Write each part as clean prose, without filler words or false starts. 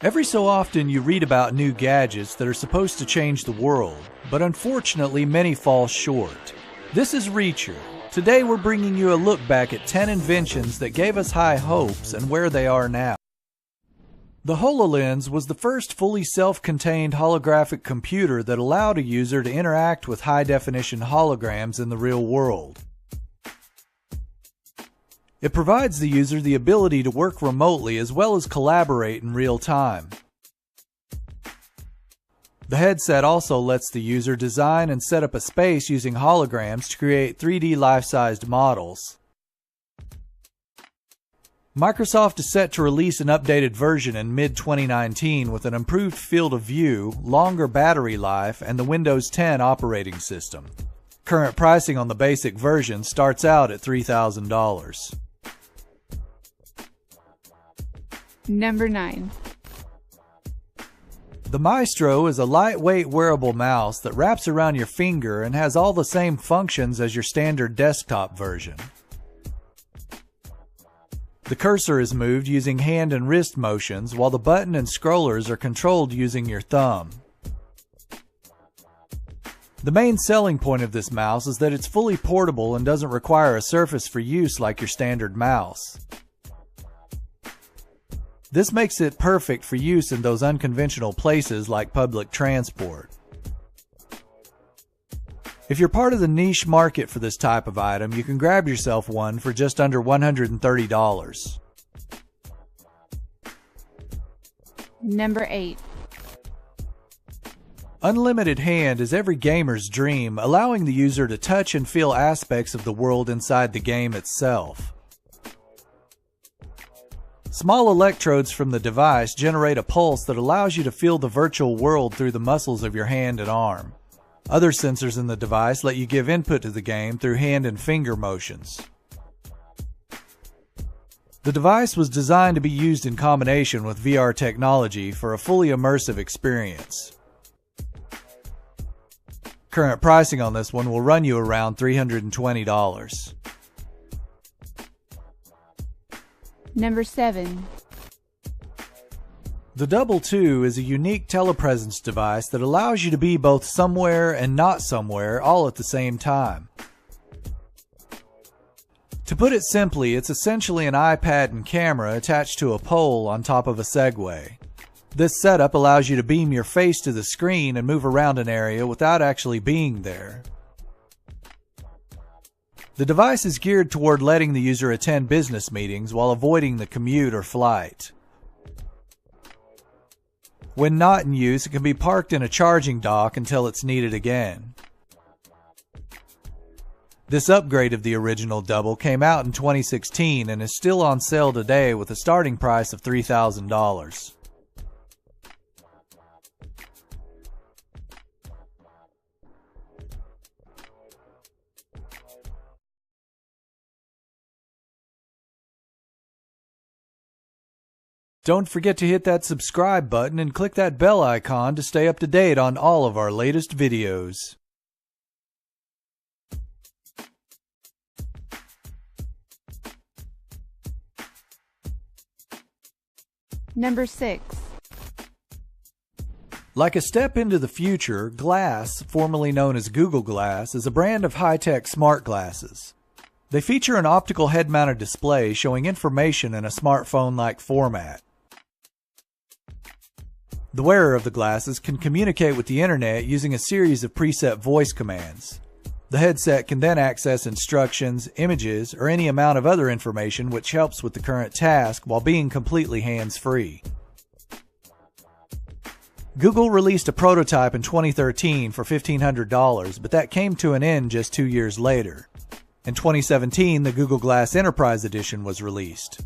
Every so often you read about new gadgets that are supposed to change the world, but unfortunately many fall short. This is Reacher. Today we're bringing you a look back at 10 inventions that gave us high hopes and where they are now. The Hololens was the first fully self-contained holographic computer that allowed a user to interact with high-definition holograms in the real world. It provides the user the ability to work remotely as well as collaborate in real time. The headset also lets the user design and set up a space using holograms to create 3D life-sized models. Microsoft is set to release an updated version in mid-2019 with an improved field of view, longer battery life, and the Windows 10 operating system. Current pricing on the basic version starts out at $3,000. Number 9. The Mycestro is a lightweight wearable mouse that wraps around your finger and has all the same functions as your standard desktop version. The cursor is moved using hand and wrist motions, while the button and scrollers are controlled using your thumb. The main selling point of this mouse is that it's fully portable and doesn't require a surface for use like your standard mouse. This makes it perfect for use in those unconventional places like public transport. If you're part of the niche market for this type of item, you can grab yourself one for just under $130. Number 8. Unlimited Hand is every gamer's dream, allowing the user to touch and feel aspects of the world inside the game itself. Small electrodes from the device generate a pulse that allows you to feel the virtual world through the muscles of your hand and arm. Other sensors in the device let you give input to the game through hand and finger motions. The device was designed to be used in combination with VR technology for a fully immersive experience. Current pricing on this one will run you around $320. Number 7. The Double 2 is a unique telepresence device that allows you to be both somewhere and not somewhere all at the same time. To put it simply, it's essentially an iPad and camera attached to a pole on top of a Segway. This setup allows you to beam your face to the screen and move around an area without actually being there. The device is geared toward letting the user attend business meetings while avoiding the commute or flight. When not in use, it can be parked in a charging dock until it's needed again. This upgrade of the original Double came out in 2016 and is still on sale today with a starting price of $3,000. Don't forget to hit that subscribe button and click that bell icon to stay up to date on all of our latest videos. Number 6. Like a step into the future, Glass, formerly known as Google Glass, is a brand of high-tech smart glasses. They feature an optical head-mounted display showing information in a smartphone-like format. The wearer of the glasses can communicate with the internet using a series of preset voice commands. The headset can then access instructions, images, or any amount of other information which helps with the current task while being completely hands-free. Google released a prototype in 2013 for $1,500, but that came to an end just 2 years later. In 2017, the Google Glass Enterprise Edition was released.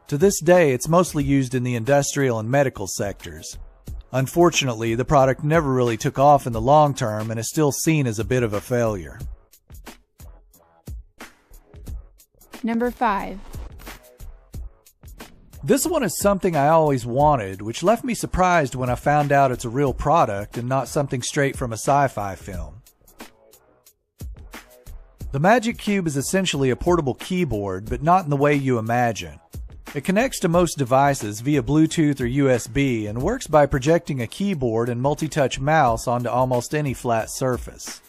To this day, it's mostly used in the industrial and medical sectors. Unfortunately, the product never really took off in the long term and is still seen as a bit of a failure. Number 5. This one is something I always wanted, which left me surprised when I found out it's a real product and not something straight from a sci-fi film. The Magic Cube is essentially a portable keyboard, but not in the way you imagine. It connects to most devices via Bluetooth or USB and works by projecting a keyboard and multi-touch mouse onto almost any flat surface.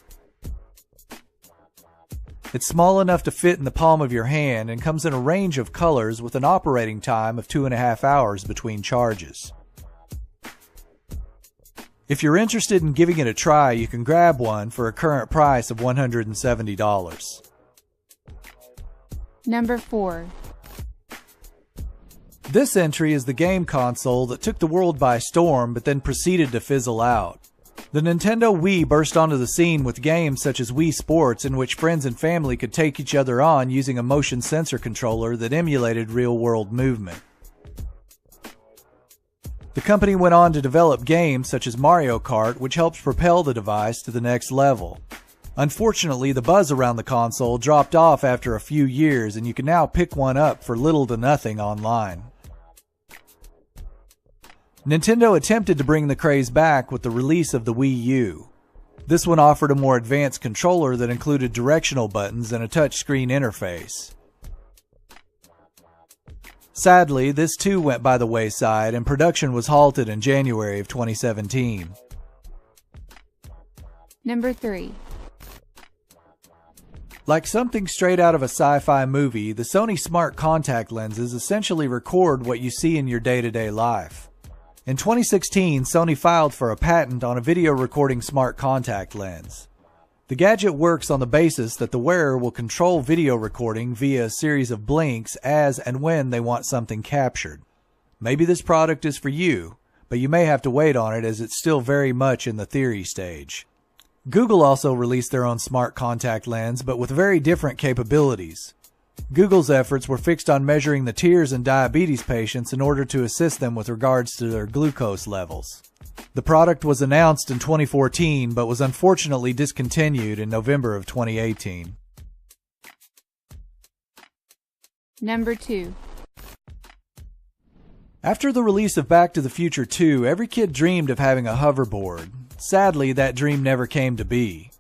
It's small enough to fit in the palm of your hand and comes in a range of colors with an operating time of 2.5 hours between charges. If you're interested in giving it a try, you can grab one for a current price of $170. Number 4. This entry is the game console that took the world by storm but then proceeded to fizzle out. The Nintendo Wii burst onto the scene with games such as Wii Sports, in which friends and family could take each other on using a motion sensor controller that emulated real-world movement. The company went on to develop games such as Mario Kart, which helps propel the device to the next level. Unfortunately, the buzz around the console dropped off after a few years, and you can now pick one up for little to nothing online. Nintendo attempted to bring the craze back with the release of the Wii U. This one offered a more advanced controller that included directional buttons and a touchscreen interface. Sadly, this too went by the wayside and production was halted in January of 2017. Number 3. Like something straight out of a sci-fi movie, the Sony smart contact lenses essentially record what you see in your day-to-day life. In 2016, Sony filed for a patent on a video recording smart contact lens. The gadget works on the basis that the wearer will control video recording via a series of blinks as and when they want something captured. Maybe this product is for you, but you may have to wait on it as it's still very much in the theory stage. Google also released their own smart contact lens, but with very different capabilities. Google's efforts were fixed on measuring the tears in diabetes patients in order to assist them with regards to their glucose levels. The product was announced in 2014, but was unfortunately discontinued in November of 2018. Number 2. After the release of Back to the Future 2, every kid dreamed of having a hoverboard. Sadly, that dream never came to be.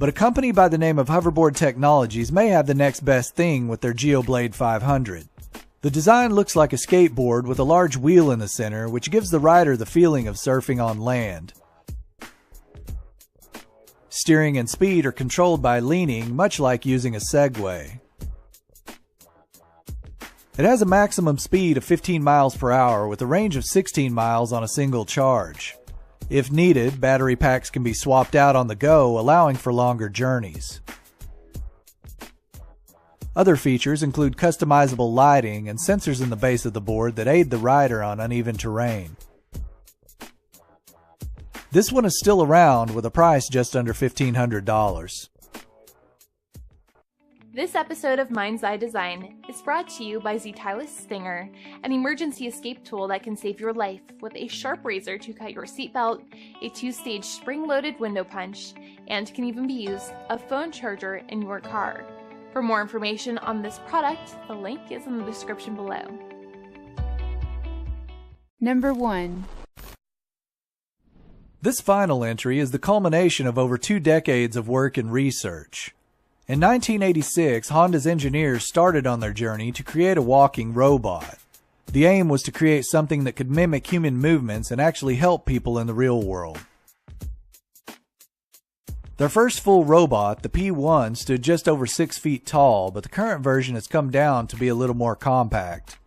But a company by the name of Hoverboard Technologies may have the next best thing with their Geoblade 500. The design looks like a skateboard with a large wheel in the center, which gives the rider the feeling of surfing on land. Steering and speed are controlled by leaning, much like using a Segway. It has a maximum speed of 15 miles per hour with a range of 16 miles on a single charge. If needed, battery packs can be swapped out on the go, allowing for longer journeys. Other features include customizable lighting and sensors in the base of the board that aid the rider on uneven terrain. This one is still around with a price just under $1,500. This episode of Mind's Eye Design is brought to you by Ztylus Stinger, an emergency escape tool that can save your life with a sharp razor to cut your seatbelt, a 2-stage spring-loaded window punch, and can even be used a phone charger in your car. For more information on this product, the link is in the description below. Number 1. This final entry is the culmination of over 2 decades of work and research. In 1986, Honda's engineers started on their journey to create a walking robot. The aim was to create something that could mimic human movements and actually help people in the real world. Their first full robot, the P1, stood just over 6 feet tall, but the current version has come down to be a little more compact.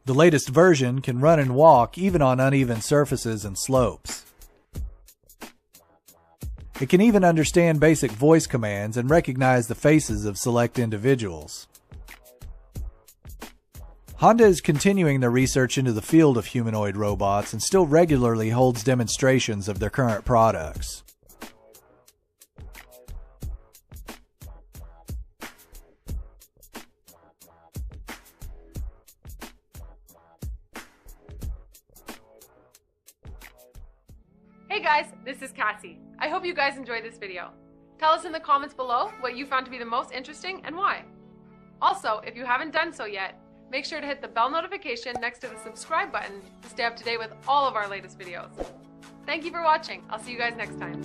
The latest version can run and walk even on uneven surfaces and slopes. It can even understand basic voice commands and recognize the faces of select individuals. Honda is continuing their research into the field of humanoid robots and still regularly holds demonstrations of their current products. Hey guys, this is Cassie. I hope you guys enjoyed this video. Tell us in the comments below what you found to be the most interesting and why. Also, if you haven't done so yet, make sure to hit the bell notification next to the subscribe button to stay up to date with all of our latest videos. Thank you for watching. I'll see you guys next time.